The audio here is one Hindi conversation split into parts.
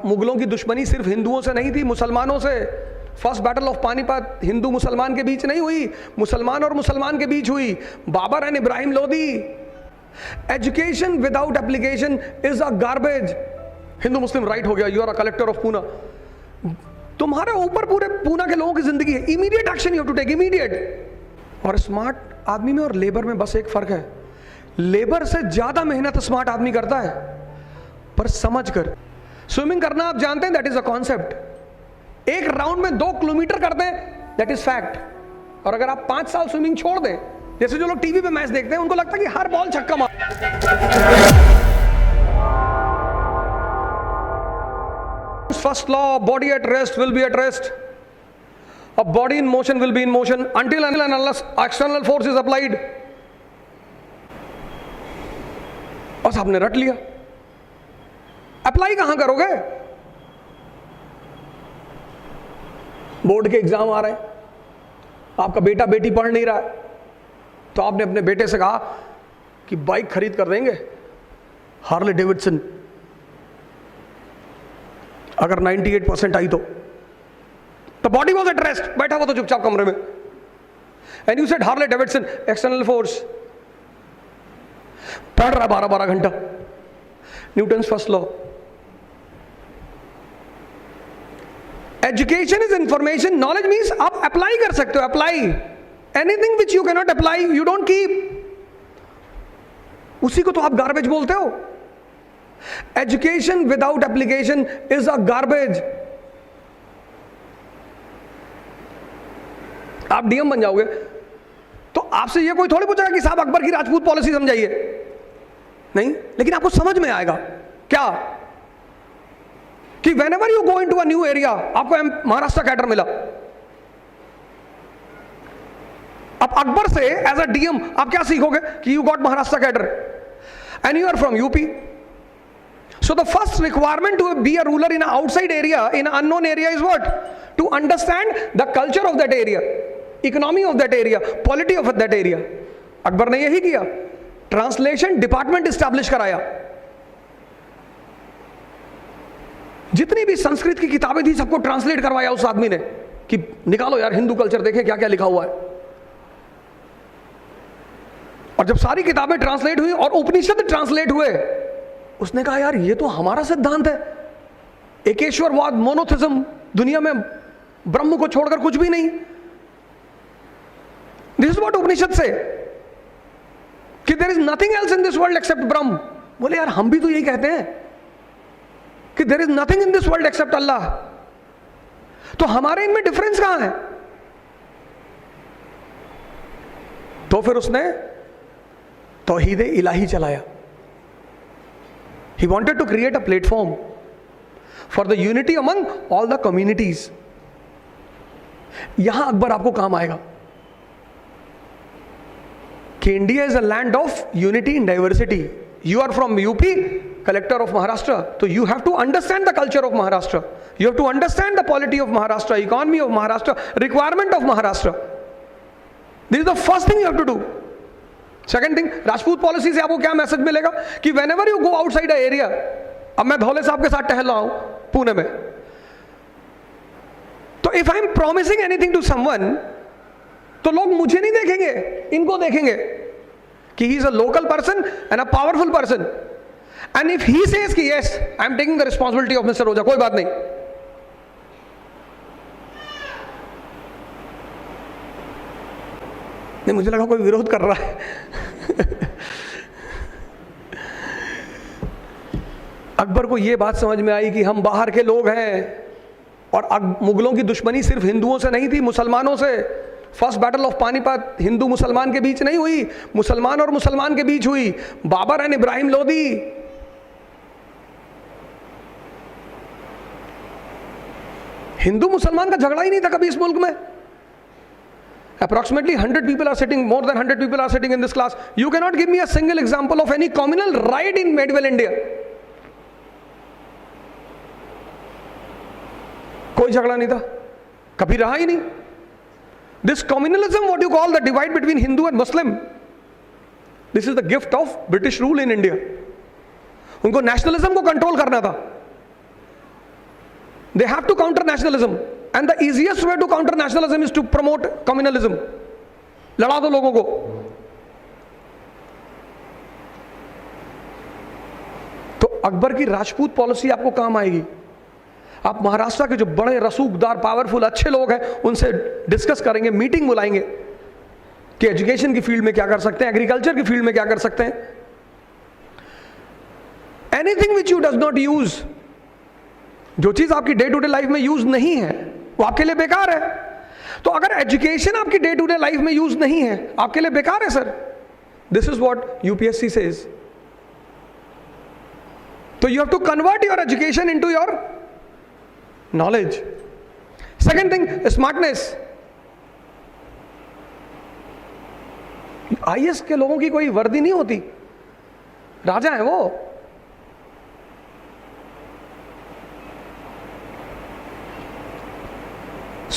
मुगलों की दुश्मनी सिर्फ हिंदुओं से नहीं थी, मुसलमानों से। First battle of Panipat Hindu मुसलमान के बीच नहीं हुई, मुसलमान और मुसलमान के बीच हुई। Babur and Ibrahim Lodi. Education without application is a garbage. Hindu Muslim riot हो गया, you are a collector of Poona. तुम्हारे ऊपर पूरे पूना के लोगों की जिंदगी है। Immediate action you have to take, immediate. और स्मार्ट आदमी में और लेबर में बस एक फर्क है, लेबर से ज्यादा मेहनत स्मार्ट आदमी करता है, पर समझ कर। स्विमिंग करना आप जानते हैं, दैट इज अ कॉन्सेप्ट। एक राउंड में 2 किलोमीटर करते हैं, दैट इज फैक्ट। और अगर आप 5 साल स्विमिंग छोड़ दें, जैसे जो लोग टीवी पे मैच देखते हैं, उनको लगता है कि हर बॉल छक्का मार। First law, body at rest will be at rest. A body in motion will be in motion until and unless external force is applied. बस आपने रट लिया, अप्लाई कहां करोगे? बोर्ड के एग्जाम आ रहे हैं, आपका बेटा बेटी पढ़ नहीं रहा है, तो आपने अपने बेटे से कहा कि बाइक खरीद कर देंगे, हार्ले डेविडसन, अगर 98% आई तो बॉडी वॉज एट रेस्ट, बैठा हुआ तो चुपचाप कमरे में। And you said Harley Davidson, external force, पढ़ रहा 12-12 घंटा, Newton's first law. Education is information, knowledge means आप अप्लाई कर सकते हो। Apply anything which you can not apply, you don't keep, उसी को तो आप गार्बेज बोलते हो। Education without application is a garbage. आप डीएम बन जाओगे तो आपसे ये कोई थोड़ी पूछेगा कि साहब अकबर की राजपूत पॉलिसी समझाइए, नहीं, लेकिन आपको समझ में आएगा क्या कि whenever you go into a new area, आपको महाराष्ट्र कैडर मिला, अब अकबर से एज अ डीएम आप क्या सीखोगे कि you got Maharashtra cadre and you are from UP. So the first requirement to be a ruler in an outside area, in an unknown area is what? To understand the culture of that area, economy of that area, polity of that area. Akbar ने यही किया, ट्रांसलेशन डिपार्टमेंट इस्टेब्लिश कराया। जितनी भी संस्कृत की किताबें थी सबको ट्रांसलेट करवाया उस आदमी ने कि निकालो यार हिंदू कल्चर, देखें क्या क्या लिखा हुआ है। और जब सारी किताबें ट्रांसलेट हुई और उपनिषद ट्रांसलेट हुए, उसने कहा यार ये तो हमारा सिद्धांत है, एकेश्वरवाद, मोनोथिज्म, दुनिया में ब्रह्म को छोड़कर कुछ भी नहीं। दिस इज व्हाट उपनिषद से कि there is nothing else in this world except Brahman. बोले यार हम भी तो यही कहते हैं कि there is nothing in this world except Allah, तो हमारे इनमें डिफरेंस कहां है? तो फिर उसने तौहीद इलाही चलाया। He wanted to create a platform for the unity among all the communities. यहां अकबर आपको काम आएगा कि India is a land of unity in diversity. You are from UP, collector of Maharashtra, तो you have to understand the culture of Maharashtra, you have to understand the polity of Maharashtra, economy of Maharashtra, requirement of Maharashtra. This is the first thing you have to do. Second thing, Rajput policy से आपको क्या मैसेज मिलेगा कि whenever you go outside a area, अब मैं धौले साहब के साथ टहल रहा हूं पुणे में, तो if I am promising anything to someone, तो लोग मुझे नहीं देखेंगे, इनको देखेंगे कि he is a local person and a powerful person. And if he says कि yes I am taking the responsibility of mister Ojha, कोई बात नहीं, नहीं मुझे लगा कोई विरोध कर रहा है। अकबर को यह बात समझ में आई कि हम बाहर के लोग हैं, और मुगलों की दुश्मनी सिर्फ हिंदुओं से नहीं थी, मुसलमानों से। First battle of Panipat Hindu मुसलमान के बीच नहीं हुई, मुसलमान और मुसलमान के बीच हुई। बाबर एंड इब्राहिम लोदी। हिंदू मुसलमान का झगड़ा ही नहीं था कभी इस मुल्क में। Approximately 100 people are sitting, more than 100 people are sitting in this class. You cannot give me a single example of any communal riot in medieval India. कोई झगड़ा नहीं था, कभी रहा ही नहीं। This communalism, what you call the divide between Hindu and Muslim, this is the gift of British rule in India. उनको नेशनलिज्म को कंट्रोल करना था, They have to counter nationalism, and the easiest way to counter nationalism is to promote communalism. लड़ा दो लोगों को. तो अकबर की राजपूत पॉलिसी आपको काम आएगी. आप महाराष्ट्र के जो बड़े रसूखदार पावरफुल अच्छे लोग हैं उनसे डिस्कस करेंगे, मीटिंग बुलाएंगे कि एजुकेशन की फील्ड में क्या कर सकते हैं, एग्रीकल्चर की फील्ड में क्या कर सकते हैं. Anything which you does not use, जो चीज आपकी डे टू डे लाइफ में यूज नहीं है वो आपके लिए बेकार है. तो अगर एजुकेशन आपकी डे टू डे लाइफ में यूज नहीं है, आपके लिए बेकार है sir. This is what UPSC says. तो you have to convert your education into your knowledge. Second thing, smartness. IAS के लोगों की कोई वर्दी नहीं होती, राजा है वो.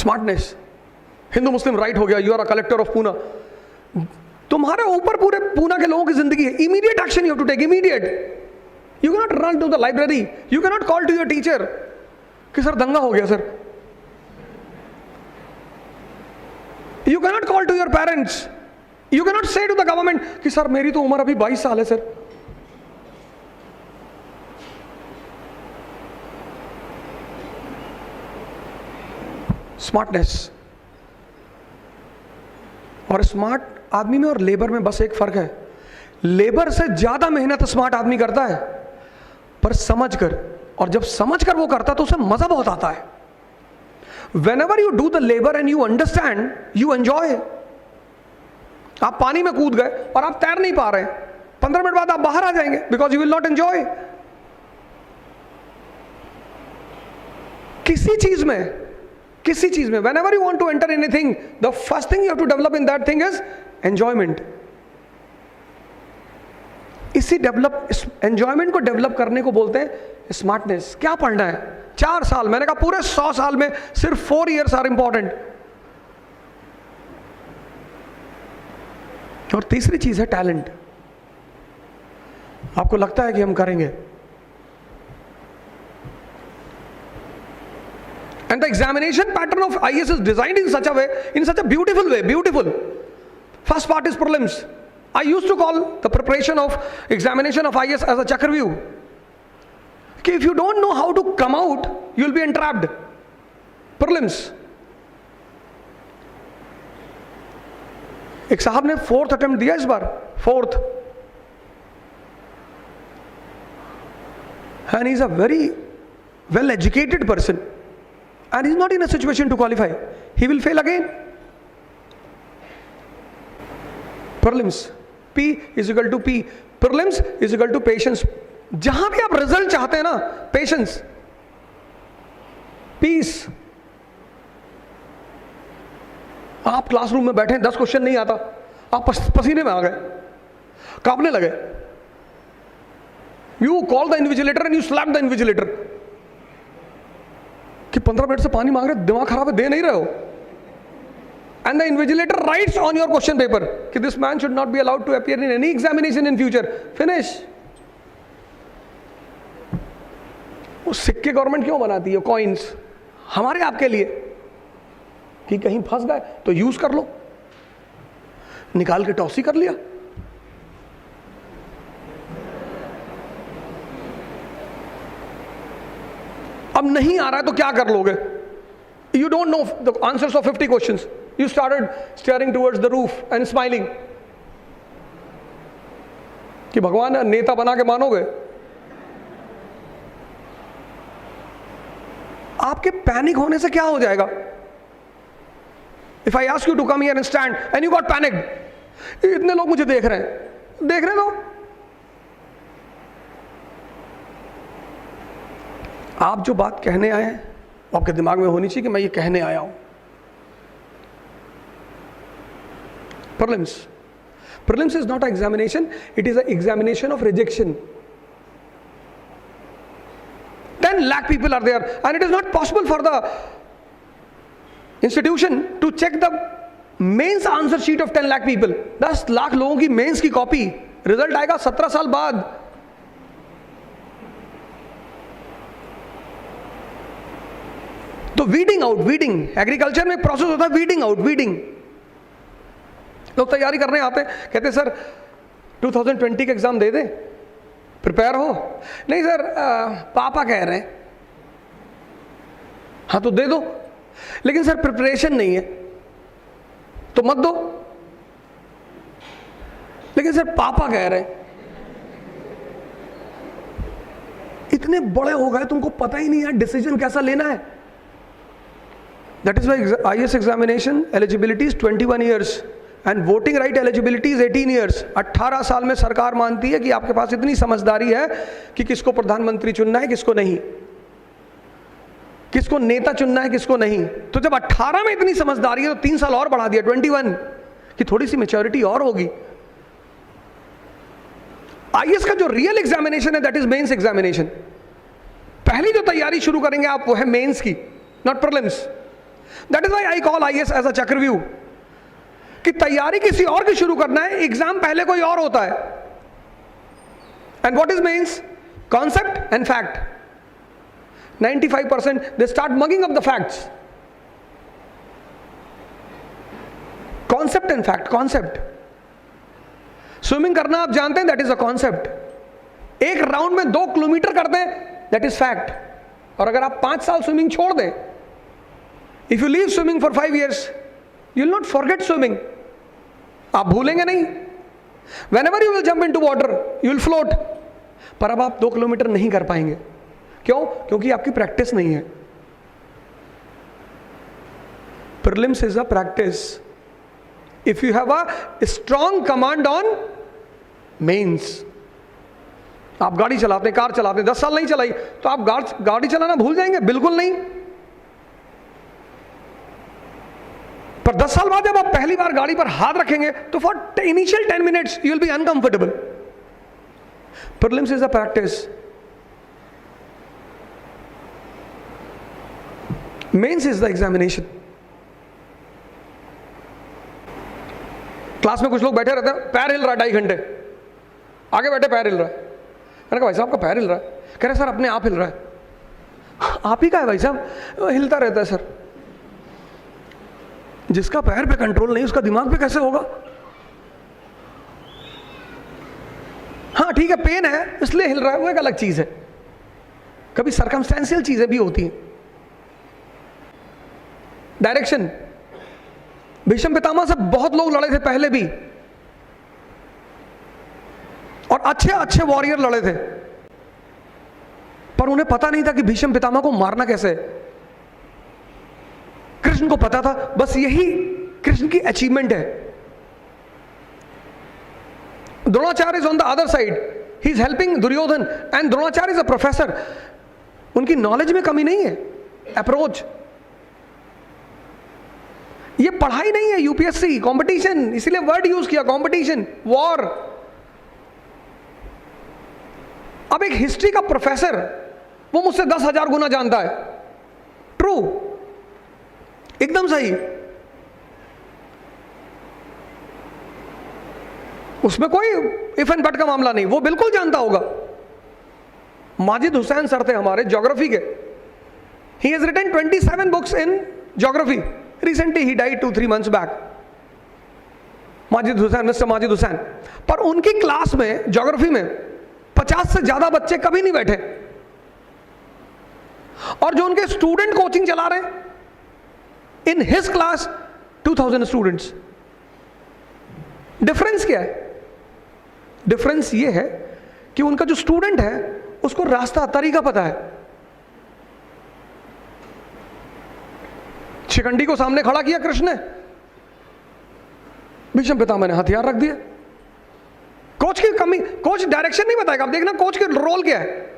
स्मार्टनेस. हिंदू मुस्लिम राइट हो गया, you are a collector of Poona. तुम्हारे ऊपर पूरे पूना के लोगों की जिंदगी है. Immediate action you have to take, immediate. You can not run to the library, you can not call to your teacher कि सर दंगा हो गया sir. You can not call to your parents, you can not say to the government कि सर मेरी तो उम्र अभी 22 साल है सर. स्मार्टनेस. और स्मार्ट आदमी में और लेबर में बस एक फर्क है. लेबर से ज्यादा मेहनत स्मार्ट आदमी करता है, पर समझकर. और जब समझकर वो करता है तो उसे मजा बहुत आता है. Whenever you do the labor and you understand, you enjoy. आप पानी में कूद गए और आप तैर नहीं पा रहे, 15 मिनट बाद आप बाहर आ जाएंगे because you will not enjoy. किसी चीज में whenever you want to enter anything, the first thing you have to develop in that thing is enjoyment. इसी एंजॉयमेंट को डेवलप करने को बोलते हैं स्मार्टनेस. क्या पढ़ना है? 4 साल. मैंने कहा पूरे 100 साल में सिर्फ 4 years आर इंपॉर्टेंट. और तीसरी चीज है टैलेंट. आपको लगता है कि हम करेंगे. And the examination pattern of IAS is designed in such a way, in such a beautiful way. Beautiful. First part is prelims. I used to call the preparation of examination of IAS as a Chakravyuh. Okay, if you don't know how to come out, you will be entrapped. Prelims. एक साहब ने 4th attempt दिया इस बार, 4th. And he is a very well educated person. And he is not in a situation to qualify. He will fail again. Prelims. P is equal to P. Prelims is equal to patience. जहां भी आप रिजल्ट चाहते हैं ना, पेशेंस, पीस. आप क्लासरूम में बैठे, 10 क्वेश्चन नहीं आता, आप पसीने में आ गए, कांपने लगे. You call the invigilator and you slab the invigilator कि 15 मिनट से पानी मांग रहे, दिमाग खराब है, दे नहीं रहे हो. And the invigilator writes on your question paper कि this man should not be allowed to appear in any examination in future. Finish. वो सिक्के गवर्नमेंट क्यों बनाती है, कॉइन्स, हमारे आपके लिए, कि कहीं फंस गए तो यूज कर लो. निकाल के टॉस ही कर लिया. अब नहीं आ रहा है तो क्या कर लोगे? You don't know the answers of 50 questions. You started staring towards the roof and smiling. कि भगवान नेता बना के मानोगे? आपके पैनिक होने से क्या हो जाएगा? If I ask you to come here and stand and you got panicked, इतने लोग मुझे देख रहे हैं, देख रहे हो? आप जो बात कहने आए हैं आपके दिमाग में होनी चाहिए कि मैं ये कहने आया हूं. Prelims. Prelims is not an examination, it is an examination of rejection. 10 lakh people are there and it is not possible for the institution to check the mains answer sheet of 10 lakh people. 10 lakh लोगों की मेंस की कॉपी, रिजल्ट आएगा 17 साल बाद. तो वीडिंग आउट, वीडिंग, एग्रीकल्चर में एक प्रोसेस होता है वीडिंग आउट, वीडिंग। लोग तैयारी करने आते हैं, कहते हैं सर 2020 का एग्जाम दे दे, प्रिपेयर हो। नहीं सर पापा कह रहे हैं। हाँ तो दे दो, लेकिन सर प्रिपरेशन नहीं है तो मत दो। लेकिन सर पापा कह रहे हैं। इतने बड़े हो गए तुमको पता ही नहीं है डिसीजन कैसा लेना है। That is why IAS examination eligibility is 21 years and voting right eligibility is 18 years. 18 साल में सरकार मानती है कि आपके पास इतनी समझदारी है कि किसको प्रधानमंत्री चुनना है, किसको नहीं, किसको नेता चुनना है, किसको नहीं। तो जब 18 में इतनी समझदारी है तो 3 साल और बढ़ा दिया 21, कि थोड़ी सी मैच्योरिटी और होगी। IAS का जो रियल एग्जामिनेशन है दैट इज मेंस एग्जामिनेशन। पहली जो तैयारी शुरू करेंगे आप वो है मेंस की, not prelims. That is why I call IAS as a chakravyuh, कि तैयारी किसी और की शुरू करना है, एग्जाम पहले कोई और होता है। And what is mains? Concept and fact. 95% they start mugging up the facts. Concept and fact, concept. Swimming करना आप जानते हैं, दैट इज अ कॉन्सेप्ट। एक राउंड में 2 किलोमीटर करते हैं, दैट इज फैक्ट। और अगर आप 5 साल स्विमिंग छोड़ दें, if you leave swimming for 5 years, you will not forget swimming. आप भूलेंगे नहीं। Whenever you will jump into water, you will float. पर अब आप 2 किलोमीटर नहीं कर पाएंगे। क्यों? क्योंकि आपकी प्रैक्टिस नहीं है। Prelims is a practice. If you have a strong command on mains, आप गाड़ी चलाते हैं, कार चलाते हैं, 10 साल नहीं चलाई तो आप गाड़ी चलाना भूल जाएंगे? बिल्कुल नहीं। पर 10 साल बाद जब आप पहली बार गाड़ी पर हाथ रखेंगे तो for initial 10 minutes you will be uncomfortable. Prelims is a practice, mains is the examination. Class में कुछ लोग बैठे रहते हैं, पैर हिल रहा है 2.5 घंटे, आगे बैठे पैर हिल रहा है। मैंने कहा भाई साहब आपका पैर हिल रहा है? कह रहे सर अपने आप हिल रहा है। आप ही का है भाई साहब? हिलता रहता है सर। जिसका पैर पे कंट्रोल नहीं उसका दिमाग पे कैसे होगा? हाँ ठीक है पेन है इसलिए हिल रहा है, वो एक अलग चीज है। कभी सर्कमस्टेंशियल चीजें भी होती हैं। डायरेक्शन, भीष्म पितामह से बहुत लोग लड़े थे पहले भी, और अच्छे अच्छे वॉरियर लड़े थे, पर उन्हें पता नहीं था कि भीष्म पितामह को मारना कैसे है। कृष्ण को पता था, बस यही कृष्ण की अचीवमेंट है। Dronacharya is on the other side, he is helping Duryodhana, and Dronacharya is a professor. उनकी नॉलेज में कमी नहीं है, अप्रोच। ये पढ़ाई नहीं है, यूपीएससी कंपटीशन, इसीलिए वर्ड यूज किया कंपटीशन, वॉर। अब एक हिस्ट्री का प्रोफेसर वो मुझसे 10,000 गुना जानता है, ट्रू, एकदम सही, उसमें कोई इफ एंड बट का मामला नहीं, वो बिल्कुल जानता होगा। माजिद हुसैन सर थे हमारे ज्योग्राफी के, he has written 27 books in geography. Recently he died 2-3 months back. Majid Hussain, mister Majid Hussain. पर उनकी क्लास में ज्योग्राफी में 50 से ज्यादा बच्चे कभी नहीं बैठे, और जो उनके स्टूडेंट कोचिंग चला रहे हैं, in his class 2000 students. Difference क्या है? डिफरेंस ये है कि उनका जो स्टूडेंट है उसको रास्ता तरीका पता है। शिखंडी को सामने खड़ा किया कृष्ण ने, भीष्म पितामह ने हथियार रख दिया। कोच की कमी, कोच डायरेक्शन नहीं बताएगा। अब देखना कोच के रोल क्या है।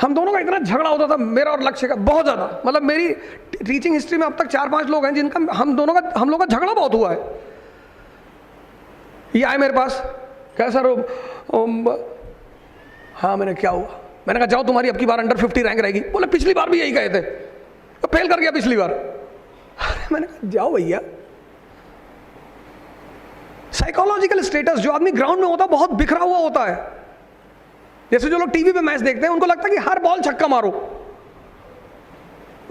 हम दोनों का इतना झगड़ा होता था, मेरा और लक्ष्य का, बहुत ज्यादा। मतलब मेरी टीचिंग हिस्ट्री में अब तक 4-5 लोग हैं जिनका हम लोग का झगड़ा बहुत हुआ है। ये आए मेरे पास, क्या सर हाँ, मैंने क्या हुआ? मैंने कहा जाओ तुम्हारी अब की बार अंडर 50 रैंक रहेगी। बोले पिछली बार भी यही कहे थे, तो फेल कर गया पिछली बार। मैंने कहा जाओ भैया। साइकोलॉजिकल स्टेटस जो आदमी ग्राउंड में होता बहुत बिखरा हुआ होता है। जैसे जो लोग टीवी पे मैच देखते हैं उनको लगता है कि हर बॉल छक्का मारो,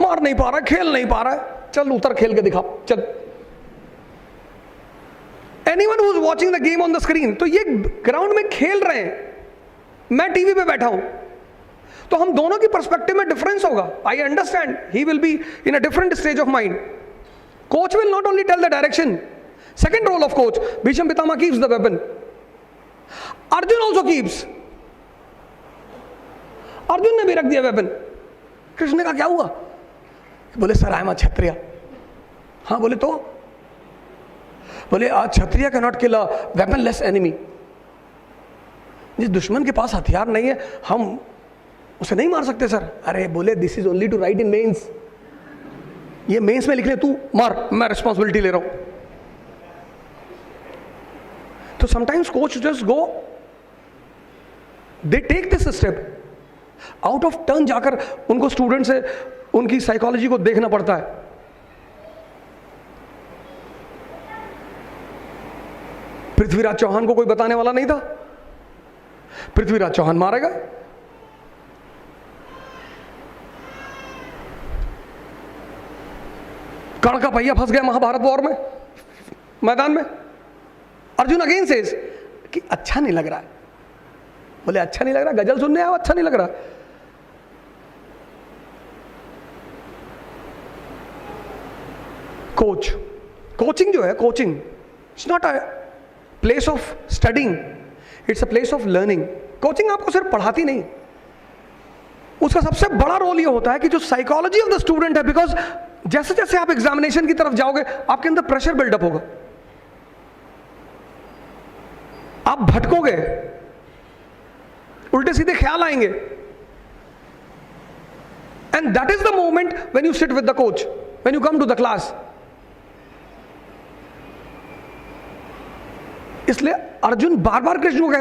मार नहीं पा रहा, खेल नहीं पा रहा, चल उतर खेल के दिखा, चल। Anyone who is watching the game on the screen, तो ये ग्राउंड में खेल रहे हैं, मैं टीवी पे बैठा हूं, तो हम दोनों की पर्सपेक्टिव में डिफरेंस होगा। I understand he will be in a different stage of mind. Coach will not only tell the direction, second role of coach, Bhishma Pitamah keeps the weapon, Arjun also keeps, Arjun ने भी रख दिया वेपन। कृष्ण ने कहा क्या हुआ? बोले सर आई एम अ क्षत्रिय। हाँ, बोले तो? बोले आज Kshatriya can not kill a weaponless enemy. जिस दुश्मन के पास हथियार नहीं है हम उसे नहीं मार सकते सर। अरे बोले this is only to write in mains, ये मेंस में लिख ले, तू मार, मैं रिस्पॉन्सिबिलिटी ले रहा हूं। तो sometimes coach just go, they take this step, out of turn जाकर उनको स्टूडेंट से उनकी साइकोलॉजी को देखना पड़ता है। पृथ्वीराज चौहान को कोई बताने वाला नहीं था, पृथ्वीराज चौहान मारेगा। कर्ण का पहिया फंस गया महाभारत वॉर में, मैदान में। अर्जुन अगेन सेज कि अच्छा नहीं लग रहा है। बोले अच्छा नहीं लग रहा, गजल सुनने आओ, अच्छा नहीं लग रहा। कोच, कोचिंग जो है, coaching it's not a place of studying, it's a place of learning. Coaching आपको सिर्फ पढ़ाती नहीं, उसका सबसे बड़ा रोल ये होता है कि जो साइकोलॉजी ऑफ द स्टूडेंट है, बिकॉज जैसे जैसे आप एग्जामिनेशन की तरफ जाओगे आपके अंदर प्रेशर बिल्डअप होगा, आप भटकोगे, उल्टे सीधे ख्याल आएंगे, and that is the moment when you sit with the coach, when you come to the class. इसलिए अर्जुन बार बार कृष्ण को कहता